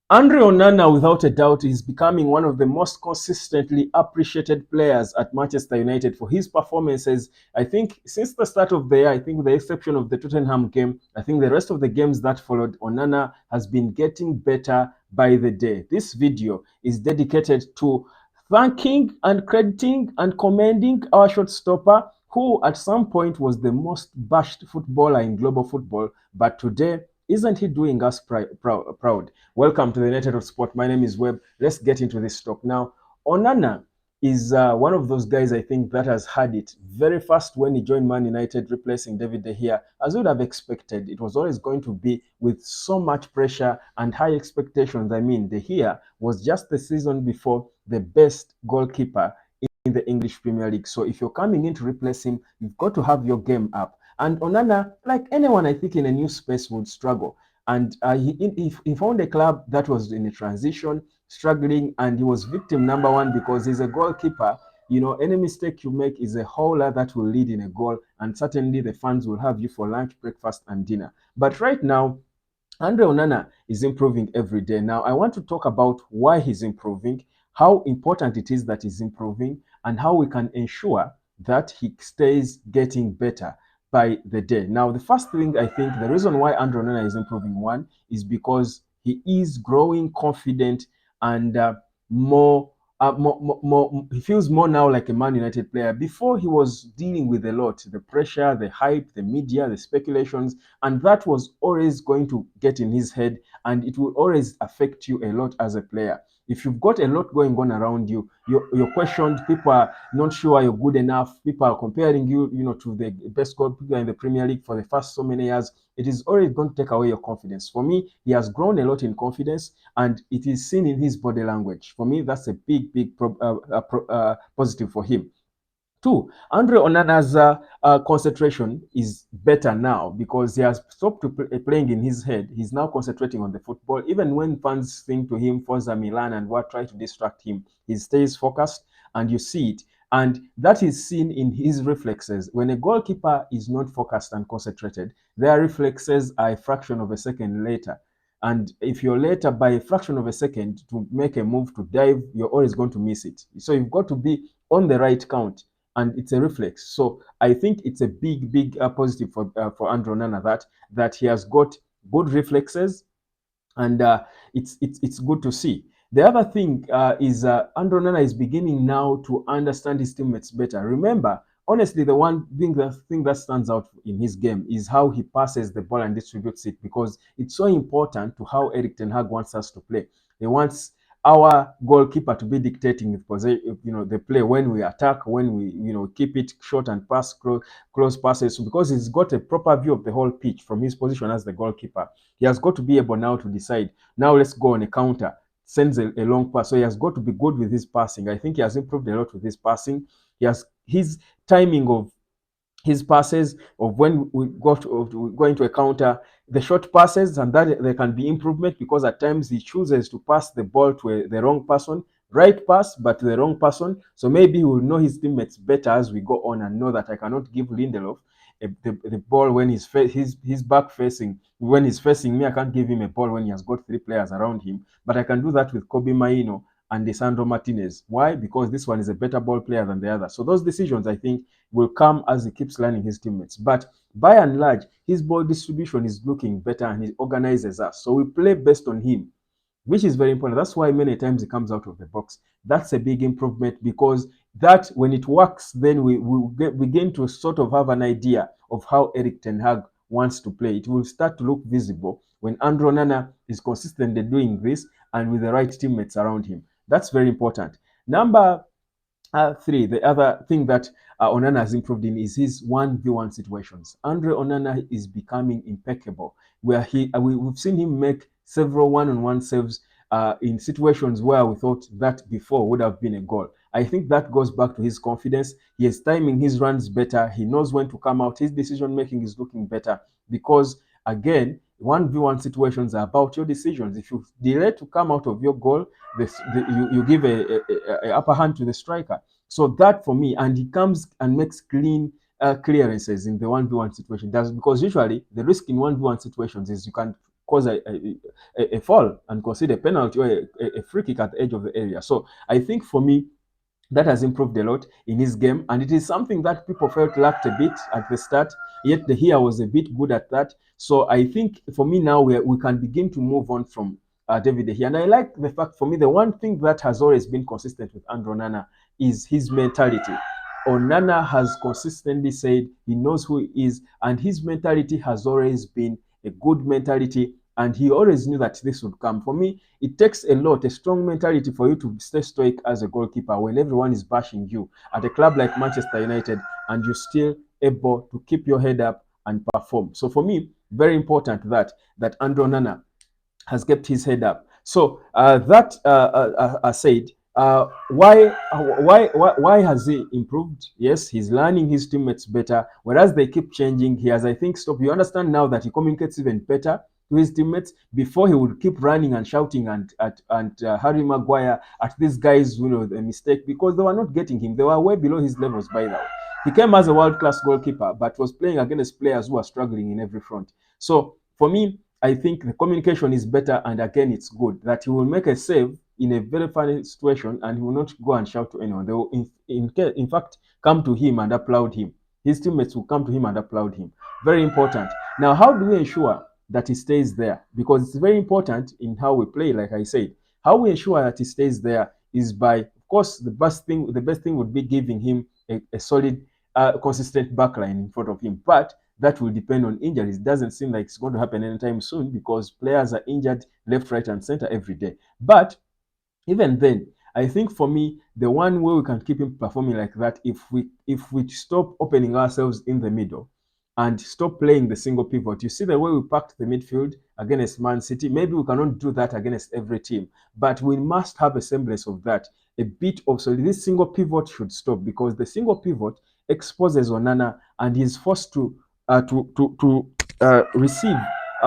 Andre Onana, without a doubt, is becoming one of the most consistently appreciated players at Manchester United for his performances. I think since the start of the year, I think with the exception of the Tottenham game, I think the rest of the games that followed, Onana has been getting better by the day. This video is dedicated to thanking and crediting and commending our shortstopper, who at some point was the most bashed footballer in global football, but today, isn't he doing us proud? Welcome to the United of Sport. My name is Webb. Let's get into this talk now. Onana is one of those guys I think that has had it very fast when he joined Man United, replacing David De Gea. As you would have expected, it was always going to be with so much pressure and high expectations. I mean, De Gea was just the season before the best goalkeeper in the English Premier League. So if you're coming in to replace him, you've got to have your game up. And Onana, like anyone, I think in a new space would struggle. And he found a club that was in a transition, struggling, and he was victim number one because he's a goalkeeper. You know, any mistake you make is a howler that will lead in a goal, and certainly the fans will have you for lunch, breakfast, and dinner. But right now, Andre Onana is improving every day. Now, I want to talk about why he's improving, how important it is that he's improving, and how we can ensure that he stays getting better by the day. Now, the first thing I think the reason why Andre Onana is improving, one, is because he is growing confident and he feels more now like a Man United player. Before, he was dealing with a lot, the pressure, the hype, the media, the speculations, and that was always going to get in his head, and it will always affect you a lot as a player. If you've got a lot going on around you, you're questioned, people are not sure you're good enough, people are comparing you, to the best goalkeeper in the Premier League for the first so many years, it is always going to take away your confidence. For me, he has grown a lot in confidence, and it is seen in his body language. For me, that's a big positive for him. Two, Andre Onana's concentration is better now because he has stopped playing in his head. He's now concentrating on the football. Even when fans sing to him, Forza Milan, and what try to distract him, he stays focused, and you see it. And that is seen in his reflexes. When a goalkeeper is not focused and concentrated, their reflexes are a fraction of a second later. And if you're later by a fraction of a second to make a move to dive, you're always going to miss it. So you've got to be on the right count, and it's a reflex. So I think it's a big positive for Andre Onana that he has got good reflexes, and it's good to see. The other thing is Andre Onana is beginning now to understand his teammates better. Remember, honestly, the thing that stands out in his game is how he passes the ball and distributes it, because it's so important to how Eric Ten Hag wants us to play. He wants our goalkeeper to be dictating the position, the play, when we attack, when we, keep it short and pass close passes, because he's got a proper view of the whole pitch from his position as the goalkeeper. He has got to be able now to decide, now let's go on a counter, sends a long pass. So he has got to be good with his passing. I think he has improved a lot with his passing. He has his timing of his passes, of when we go into a counter, the short passes, and that there can be improvement, because at times he chooses to pass the ball to the wrong person, right pass but to the wrong person. So maybe he will know his teammates better as we go on, and know that I cannot give Lindelof the ball when he's back facing. When he's facing me, I can't give him a ball when he has got three players around him, but I can do that with Kobe Maino and Lisandro Martinez. Why? Because this one is a better ball player than the other. So those decisions, I think, will come as he keeps learning his teammates. But by and large, his ball distribution is looking better, and he organizes us. So we play based on him, which is very important. That's why many times he comes out of the box. That's a big improvement, because that, when it works, then we begin to sort of have an idea of how Eric Ten Hag wants to play. It will start to look visible when Andre Onana is consistently doing this and with the right teammates around him. That's very important. Number three, the other thing that Onana has improved in is his 1v1 situations. Andre Onana is becoming impeccable, where we've seen him make several one-on-one saves in situations where we thought that before would have been a goal. I think that goes back to his confidence. He is timing his runs better. He knows when to come out. His decision making is looking better, because, again, 1v1 situations are about your decisions. If you delay to come out of your goal, you give a upper hand to the striker. So that, for me, and he comes and makes clean clearances in the 1v1 situation. That's because usually the risk in 1v1 situations is you can cause a foul and concede a penalty or a free kick at the edge of the area. So I think for me, that has improved a lot in his game, and it is something that people felt lacked a bit at the start. Yet the here was a bit good at that. So I think for me now we can begin to move on from David De Gea. And I like the fact, for me, the one thing that has always been consistent with Andre Onana is his mentality. Onana has consistently said he knows who he is, and his mentality has always been a good mentality, and he always knew that this would come. For me, it takes a lot, a strong mentality for you to stay stoic as a goalkeeper when everyone is bashing you at a club like Manchester United, and you're still able to keep your head up and perform. So for me, very important that Andre Onana has kept his head up. So that said, why has he improved? Yes, he's learning his teammates better. Whereas they keep changing, he has, I think, stopped. You understand now that he communicates even better to his teammates. Before, he would keep running and shouting and Harry Maguire at these guys, the mistake, because they were not getting him. They were way below his levels by now. He came as a world-class goalkeeper, but was playing against players who are struggling in every front. So for me, I think the communication is better, and again, it's good that he will make a save in a very funny situation, and he will not go and shout to anyone. They will, in fact, come to him and applaud him. His teammates will come to him and applaud him. Very important. Now, how do we ensure that he stays there? Because it's very important in how we play, like I said. How we ensure that he stays there is by, of course, the best thing would be giving him a solid, consistent backline in front of him. But that will depend on injuries. It doesn't seem like it's going to happen anytime soon because players are injured left, right, and center every day. But even then, I think for me, the one way we can keep him performing like that, if we stop opening ourselves in the middle and stop playing the single pivot. You see the way we packed the midfield against Man City. Maybe we cannot do that against every team, but we must have a semblance of that. A bit of, so this single pivot should stop, because the single pivot exposes Onana and he's forced to receive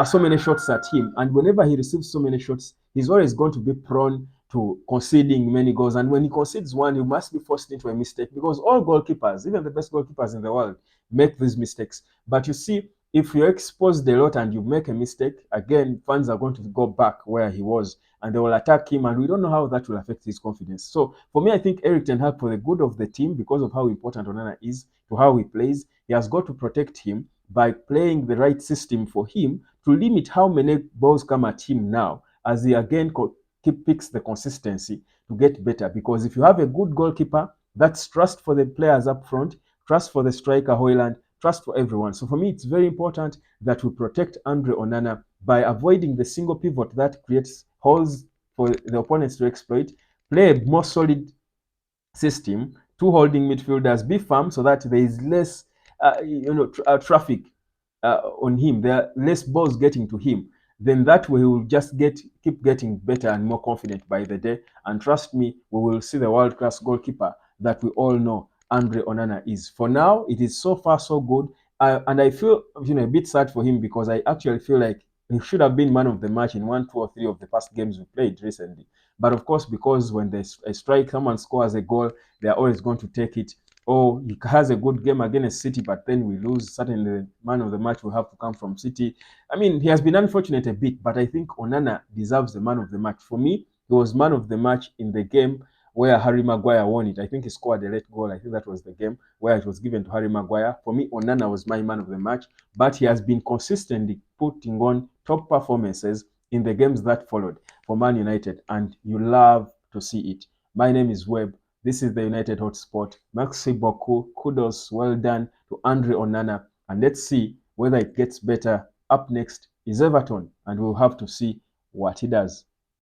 so many shots at him. And whenever he receives so many shots, he's always going to be prone to conceding many goals. And when he concedes one, he must be forced into a mistake, because all goalkeepers, even the best goalkeepers in the world, make these mistakes. But you see, if you're exposed a lot and you make a mistake, again, fans are going to go back where he was and they will attack him, and we don't know how that will affect his confidence. So for me, I think Eric Ten Hag, for the good of the team, because of how important Onana is to how he plays, he has got to protect him by playing the right system for him to limit how many balls come at him now, as he again picks the consistency to get better. Because if you have a good goalkeeper, that's trust for the players up front, trust for the striker Hoyland, trust for everyone. So for me, it's very important that we protect Andre Onana by avoiding the single pivot that creates holes for the opponents to exploit. Play a more solid system, two holding midfielders, be firm so that there is less traffic on him. There are less balls getting to him. Then that way he will just keep getting better and more confident by the day. And trust me, we will see the world-class goalkeeper that we all know Andre Onana is. For now, it is so far so good. And I feel a bit sad for him, because I actually feel like he should have been man of the match in 1, 2, or 3 of the past games we played recently. But of course, because when they strike, someone scores a goal, they are always going to take it. Oh, he has a good game against City, but then we lose. Certainly, the man of the match will have to come from City. I mean, he has been unfortunate a bit, but I think Onana deserves the man of the match. For me, he was man of the match in the game where Harry Maguire won it. I think he scored a late goal. I think that was the game where it was given to Harry Maguire. For me, Onana was my man of the match, but he has been consistently putting on top performances in the games that followed for Man United, and you love to see it. My name is Webb. This is the United Hotspot. Merci beaucoup. Kudos. Well done to Andre Onana. And let's see whether it gets better. Up next is Everton, and we'll have to see what he does.